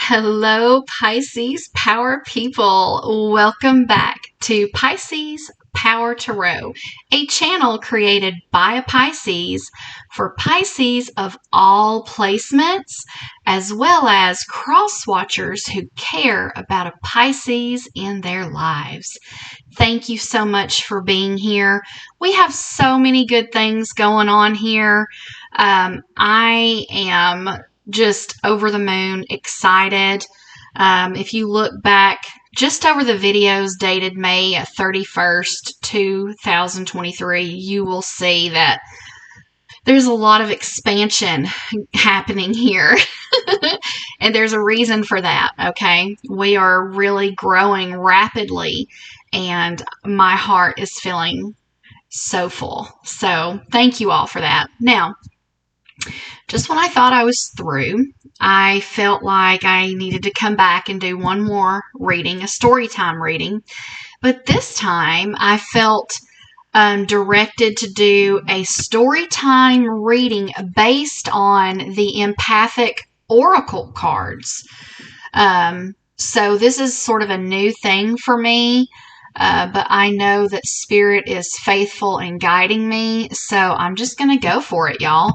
Hello, Pisces Power people. Welcome back to Pisces Power Tarot, a channel created by a Pisces for Pisces of all placements, as well as cross-watchers who care about a Pisces in their lives. Thank you so much for being here. We have so many good things going on here. I am just over the moon excited. If you look back just over the videos dated May 31st, 2023, you will see that there's a lot of expansion happening here. And there's a reason for that, okay? We are really growing rapidly, and my heart is feeling so full. So thank you all for that. Now, just when I thought I was through, I felt like I needed to come back and do one more reading, a Storytime reading. But this time I felt directed to do a Storytime reading based on the empathic oracle cards. So this is sort of a new thing for me. But I know that Spirit is faithful in guiding me. So I'm just going to go for it, y'all.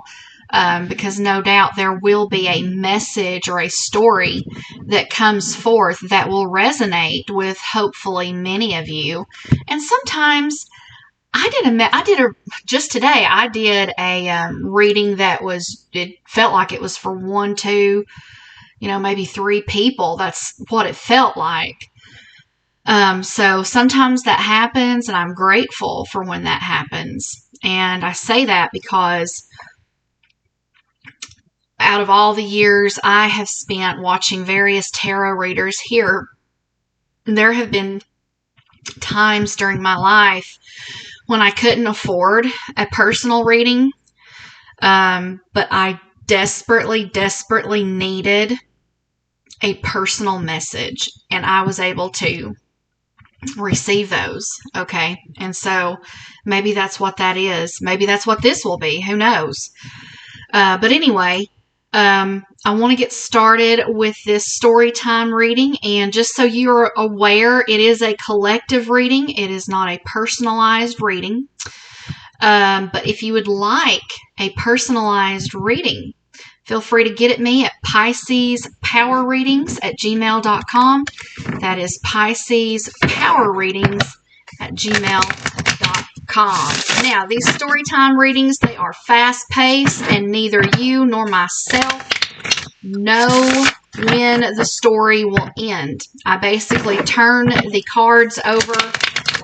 Because no doubt there will be a message or a story that comes forth that will resonate with hopefully many of you. And sometimes just today I did a reading that it felt like it was for 1, 2, maybe 3 people. That's what it felt like. So sometimes that happens, and I'm grateful for when that happens. And I say that because out of all the years I have spent watching various tarot readers here, there have been times during my life when I couldn't afford a personal reading, but I desperately needed a personal message, and I was able to receive those, okay? And so maybe that's what that is. Maybe that's what this will be. Who knows? But anyway, I want to get started with this Storytime reading, and just so you're aware, it is a collective reading. It is not a personalized reading. But if you would like a personalized reading, feel free to get at me at piscespowerreadings@gmail.com. That is piscespowerreadings@gmail.com. Now, these Storytime readings, they are fast-paced, and neither you nor myself know when the story will end. I basically turn the cards over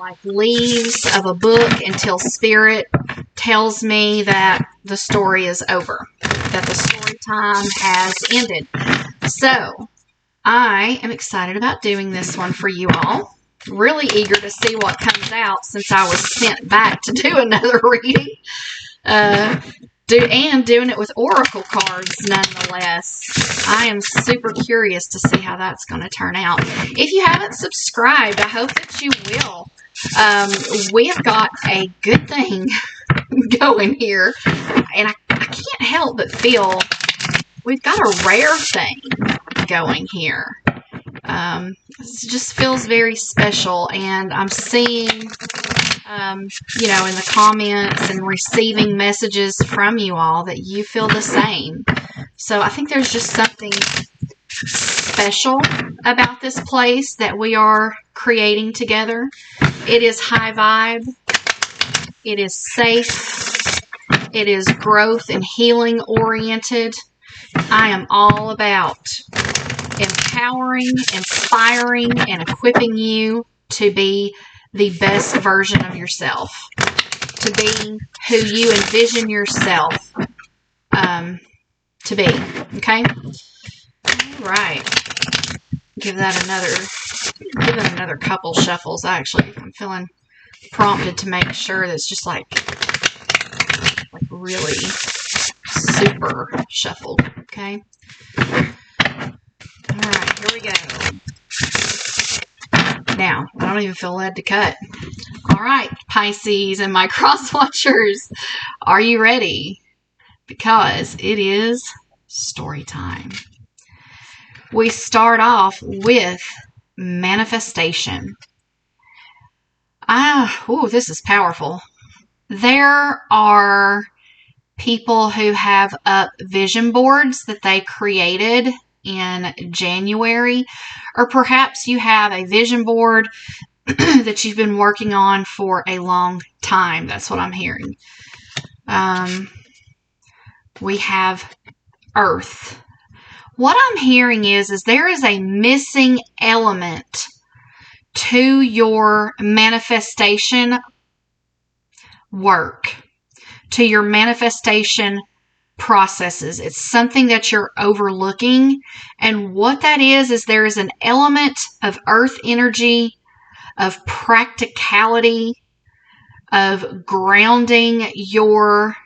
like leaves of a book until Spirit tells me that the story is over, that the story time has ended. So I am excited about doing this one for you all. Really eager to see what comes out, since I was sent back to do another reading. And doing it with oracle cards nonetheless. I am super curious to see how that's going to turn out. If you haven't subscribed, I hope that you will. We have got a good thing going here, and I can't help but feel we've got a rare thing going here. It just feels very special, and I'm seeing, in the comments and receiving messages from you all that you feel the same. So I think there's just something special about this place that we are creating together. It is high vibe. It is safe. It is growth and healing oriented. I am all about empowering, inspiring, and equipping you to be the best version of yourself, to be who you envision yourself to be. Okay? All right. Give it another couple shuffles. I'm feeling prompted to make sure that's just like really super shuffled. Okay? Alright, here we go. Now, I don't even feel led to cut. Alright, Pisces and my cross watchers, are you ready? Because it is story time. we start off with manifestation. This is powerful. There are people who have up vision boards that they created in January, or perhaps you have a vision board that you've been working on for a long time. That's what I'm hearing. We have Earth. What I'm hearing is there is a missing element to your manifestation work, to your manifestation processes. It's something that you're overlooking. And what that is there is an element of earth energy, of practicality, of grounding your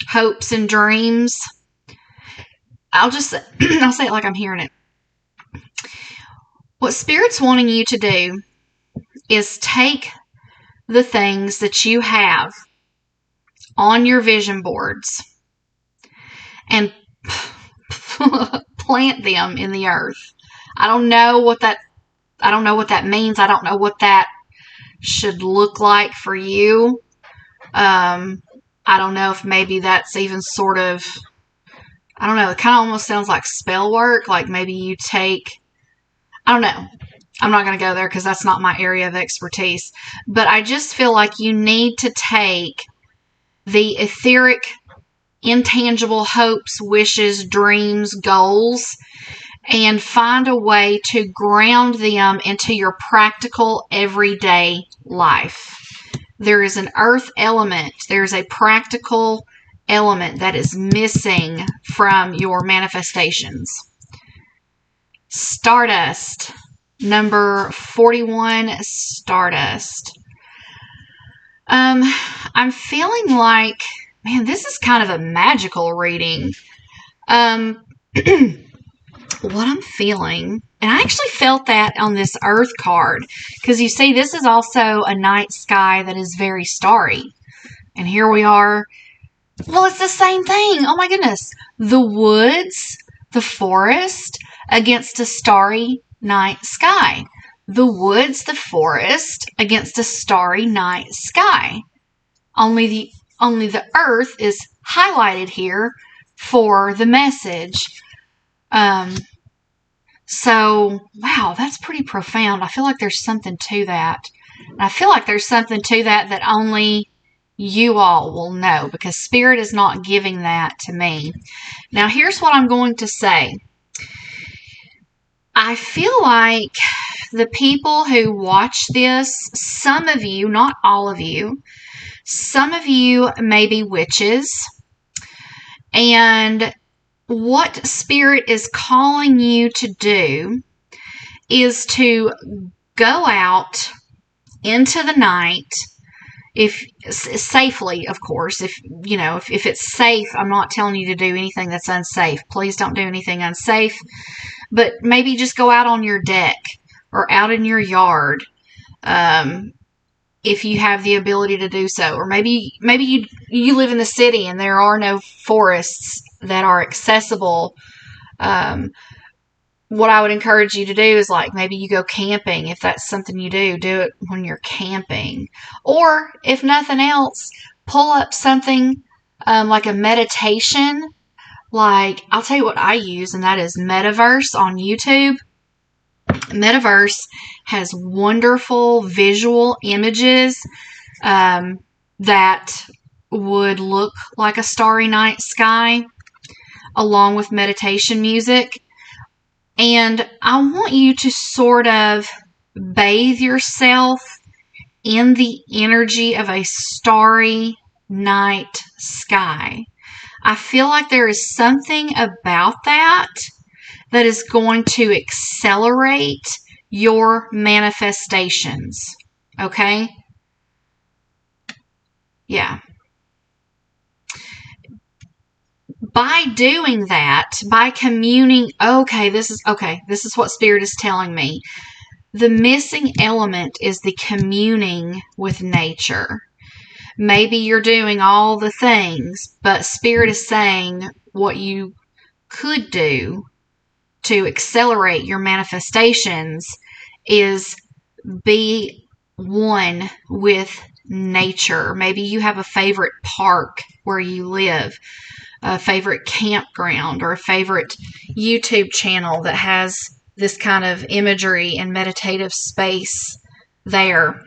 hopes and dreams. I'll say it like I'm hearing it. What Spirit's wanting you to do is take the things that you have on your vision boards and plant them in the earth. I don't know what that means. I don't know what that should look like for you. I don't know if maybe that's even sort of, I don't know, it kind of almost sounds like spell work. Like maybe you take, I don't know. I'm not going to go there because that's not my area of expertise. But I just feel like you need to take the etheric, intangible hopes, wishes, dreams, goals, and find a way to ground them into your practical, everyday life. There is an earth element. There's a practical element that is missing from your manifestations. Stardust. Number 41, Stardust. I'm feeling like, man, this is kind of a magical reading. What I'm feeling, and I actually felt that on this Earth card, because you see, this is also a night sky that is very starry. And here we are. Well, it's the same thing. Oh my goodness. The woods, the forest, against a starry night sky. The woods, the forest, against a starry night sky. Only the earth is highlighted here for the message. So, wow, that's pretty profound. I feel like there's something to that. And I feel like there's something to that only you all will know, because Spirit is not giving that to me. Now, here's what I'm going to say. I feel like the people who watch this, some of you, not all of you, some of you may be witches. And what Spirit is calling you to do is to go out into the night, if safely, of course. If it's safe, I'm not telling you to do anything that's unsafe. Please don't do anything unsafe. But maybe just go out on your deck or out in your yard, if you have the ability to do so. Or maybe you live in the city and there are no forests that are accessible. What I would encourage you to do is, like, maybe you go camping. If that's something you do it when you're camping. Or if nothing else, pull up something like a meditation. Like, I'll tell you what I use, and that is Metaverse on YouTube. Metaverse has wonderful visual images that would look like a starry night sky, along with meditation music. And I want you to sort of bathe yourself in the energy of a starry night sky. I feel like there is something about that is going to accelerate your manifestations. Okay? Yeah. By doing that, by communing, this is what Spirit is telling me. The missing element is the communing with nature. Maybe you're doing all the things, but Spirit is saying what you could do to accelerate your manifestations is be one with nature. Maybe you have a favorite park where you live, a favorite campground, or a favorite YouTube channel that has this kind of imagery and meditative space there.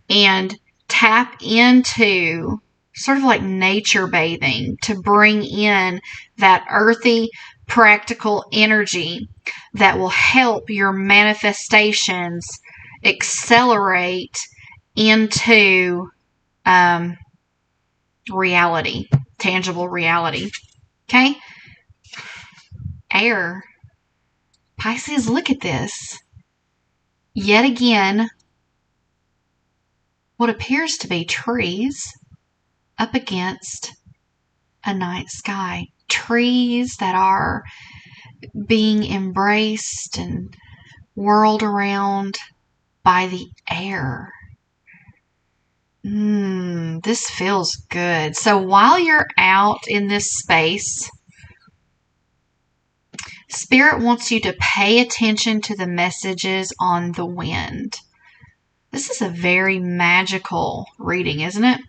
And tap into sort of like nature bathing to bring in that earthy, practical energy that will help your manifestations accelerate into reality, tangible reality. Okay? Air. Pisces, look at this. Yet again, what appears to be trees up against a night sky. Trees that are being embraced and whirled around by the air. This feels good. So while you're out in this space, Spirit wants you to pay attention to the messages on the wind. This is a very magical reading, isn't it?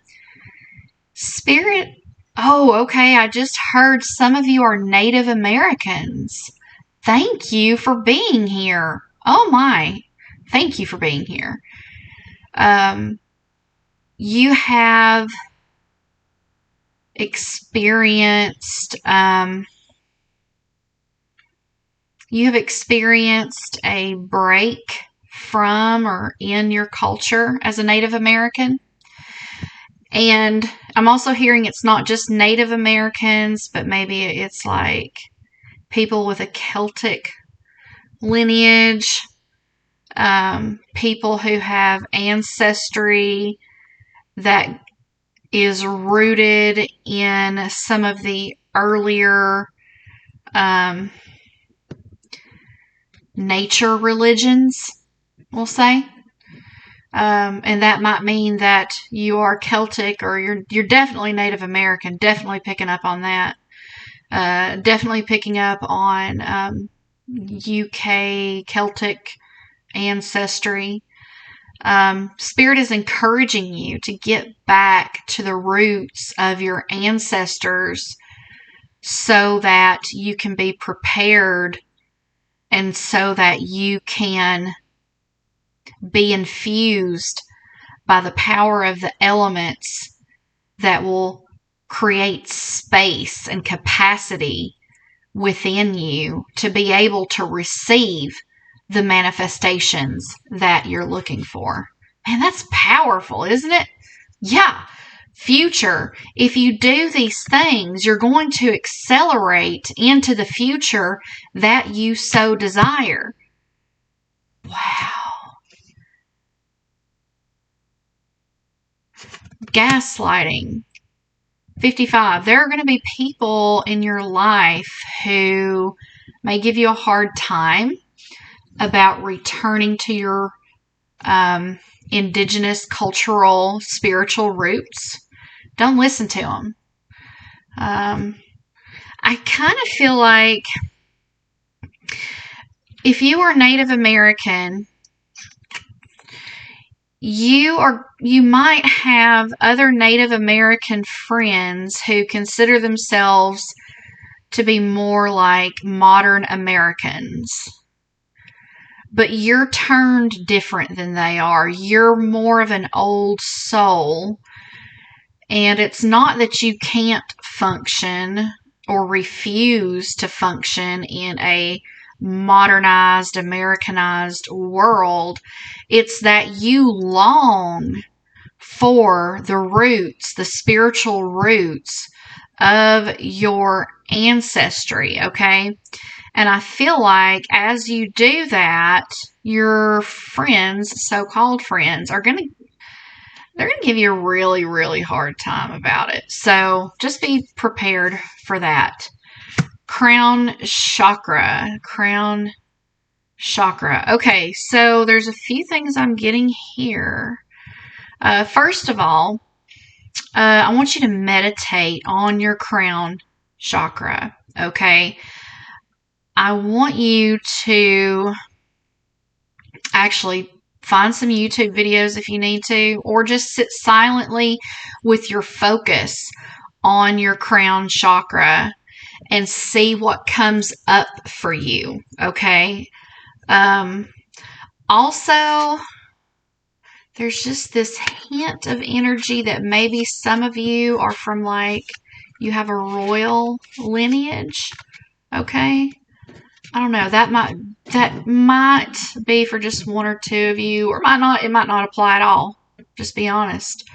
Spirit, okay, I just heard some of you are Native Americans. Thank you for being here. Oh my, thank you for being here. You have experienced a break from or in your culture as a Native American. And I'm also hearing it's not just Native Americans, but maybe it's like people with a Celtic lineage, people who have ancestry that is rooted in some of the earlier nature religions, we'll say. And that might mean that you are Celtic, or you're definitely Native American, definitely picking up on that. Definitely picking up on UK Celtic ancestry. Spirit is encouraging you to get back to the roots of your ancestors so that you can be prepared and so that you can be infused by the power of the elements that will create space and capacity within you to be able to receive the manifestations that you're looking for. Man, that's powerful, isn't it? Yeah. Future. If you do these things, you're going to accelerate into the future that you so desire. Wow. Gaslighting. 55. There are going to be people in your life who may give you a hard time about returning to your indigenous cultural spiritual roots. Don't listen to them. I kind of feel like if you are Native American, you might have other Native American friends who consider themselves to be more like modern Americans. But you're turned different than they are. You're more of an old soul. And it's not that you can't function or refuse to function in a modernized, Americanized world. It's that you long for the roots, the spiritual roots of your ancestry, okay? And I feel like as you do that, your friends, so-called friends, they're going to give you a really, really hard time about it. So just be prepared for that. Crown chakra. Okay, so there's a few things I'm getting here. First of all, I want you to meditate on your crown chakra, okay? I want you to actually find some YouTube videos if you need to, or just sit silently with your focus on your crown chakra and see what comes up for you, okay? Also, there's just this hint of energy that maybe some of you are from, like, you have a royal lineage, okay? I don't know. That might be for just one or two of you, or might not. It might not apply at all. Just be honest.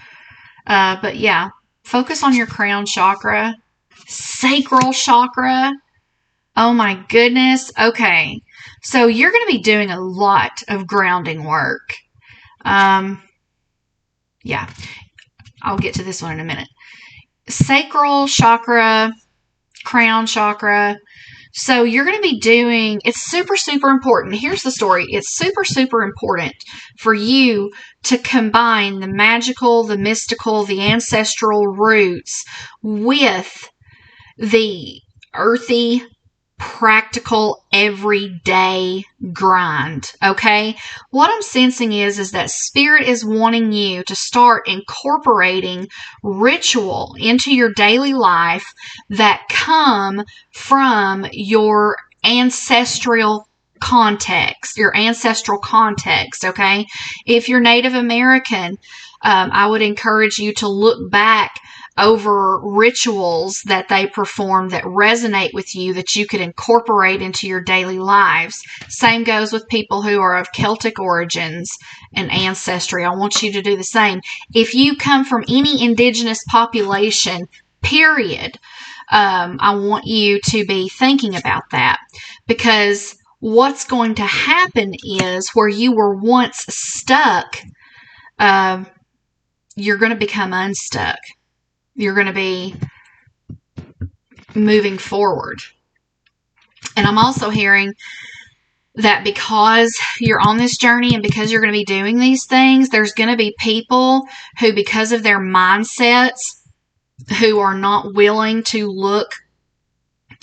But yeah, focus on your crown chakra, sacral chakra. Oh my goodness. Okay, so you're going to be doing a lot of grounding work. Yeah, I'll get to this one in a minute. Sacral chakra, crown chakra. So you're going to be doing, it's super, super important. Here's the story. It's super, super important for you to combine the magical, the mystical, the ancestral roots with the earthy, practical, everyday grind. Okay? What I'm sensing is that Spirit is wanting you to start incorporating ritual into your daily life that come from your ancestral context, your ancestral context. Okay? If you're Native American, I would encourage you to look back over rituals that they perform that resonate with you that you could incorporate into your daily lives. Same goes with people who are of Celtic origins and ancestry. I want you to do the same. If you come from any indigenous population, period, I want you to be thinking about that, because what's going to happen is where you were once stuck, you're going to become unstuck. You're going to be moving forward. And I'm also hearing that because you're on this journey and because you're going to be doing these things, there's going to be people who, because of their mindsets, who are not willing to look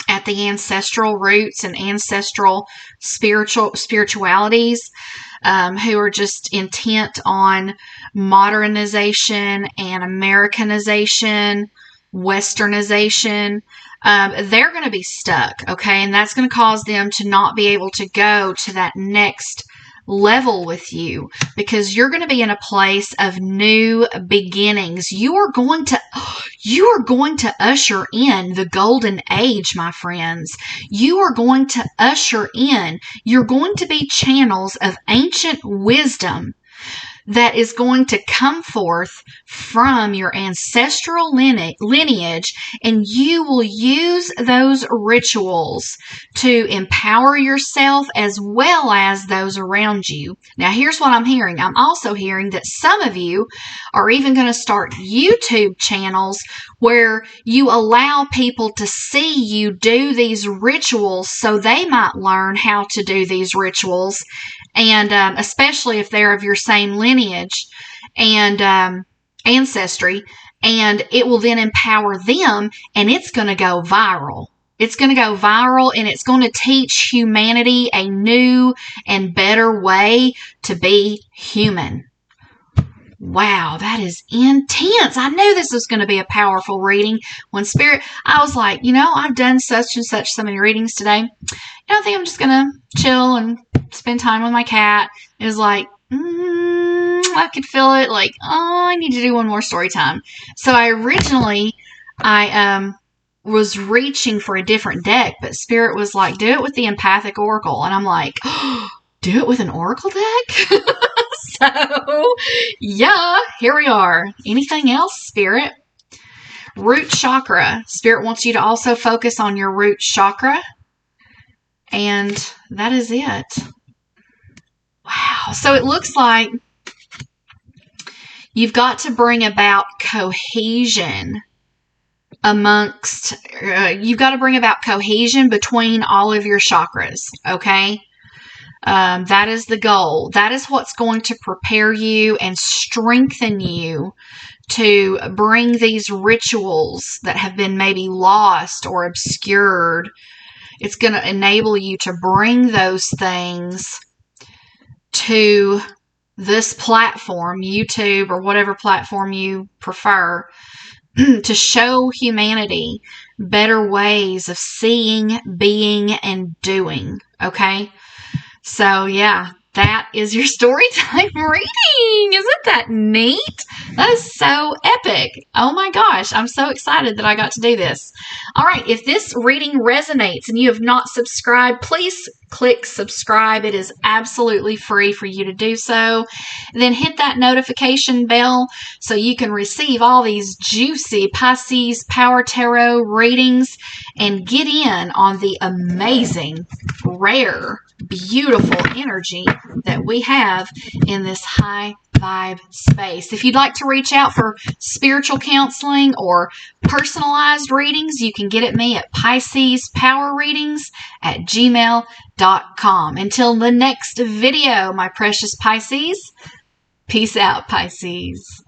at the ancestral roots and ancestral spiritualities, who are just intent on modernization and Americanization, Westernization, they're going to be stuck, okay? And that's going to cause them to not be able to go to that next level with you, because you're going to be in a place of new beginnings. You are going to usher in the golden age, my friends. You are going to usher in, you're going to be channels of ancient wisdom that is going to come forth from your ancestral lineage, and you will use those rituals to empower yourself as well as those around you. Now, here's what I'm hearing. I'm also hearing that some of you are even going to start YouTube channels where you allow people to see you do these rituals so they might learn how to do these rituals. And especially if they're of your same lineage and ancestry, and it will then empower them, and it's going to go viral. It's going to go viral, and it's going to teach humanity a new and better way to be human. Wow, that is intense. I knew this was going to be a powerful reading. When Spirit, I was like, I've done such and such so many readings today. I think I'm just going to chill and spend time with my cat. It was like, I could feel it, like, I need to do one more story time. So I was reaching for a different deck, but Spirit was like, do it with the empathic oracle. And I'm like, do it with an oracle deck? So, yeah, here we are. Anything else, Spirit? Root chakra. Spirit wants you to also focus on your root chakra. And that is it. Wow. So it looks like you've got to bring about cohesion you've got to bring about cohesion between all of your chakras, okay? That is the goal. That is what's going to prepare you and strengthen you to bring these rituals that have been maybe lost or obscured It's going to enable you to bring those things to this platform, YouTube or whatever platform you prefer, to show humanity better ways of seeing, being, and doing. Okay? So, yeah, that is your Storytime reading. Isn't that neat? That is so epic. Oh my gosh, I'm so excited that I got to do this. All right, if this reading resonates and you have not subscribed, please click subscribe. It is absolutely free for you to do so. And then hit that notification bell so you can receive all these juicy Pisces Power Tarot readings and get in on the amazing, rare, beautiful energy that we have in this high vibe space. If you'd like to reach out for spiritual counseling or personalized readings, you can get at me at piscespowerreadings@gmail.com. Until the next video, my precious Pisces, peace out, Pisces.